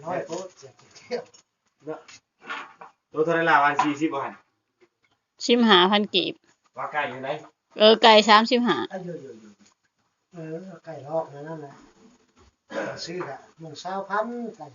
น้อยโพดเสียเที่ยว ตัวเท่าไรล่ะวัน40บ่หั่น 15,000กีบ ว่าใกล้อยู่ไหน ไก่35อายุไก่ลอกนั่นแหละซื้อละมัน20,000ไก่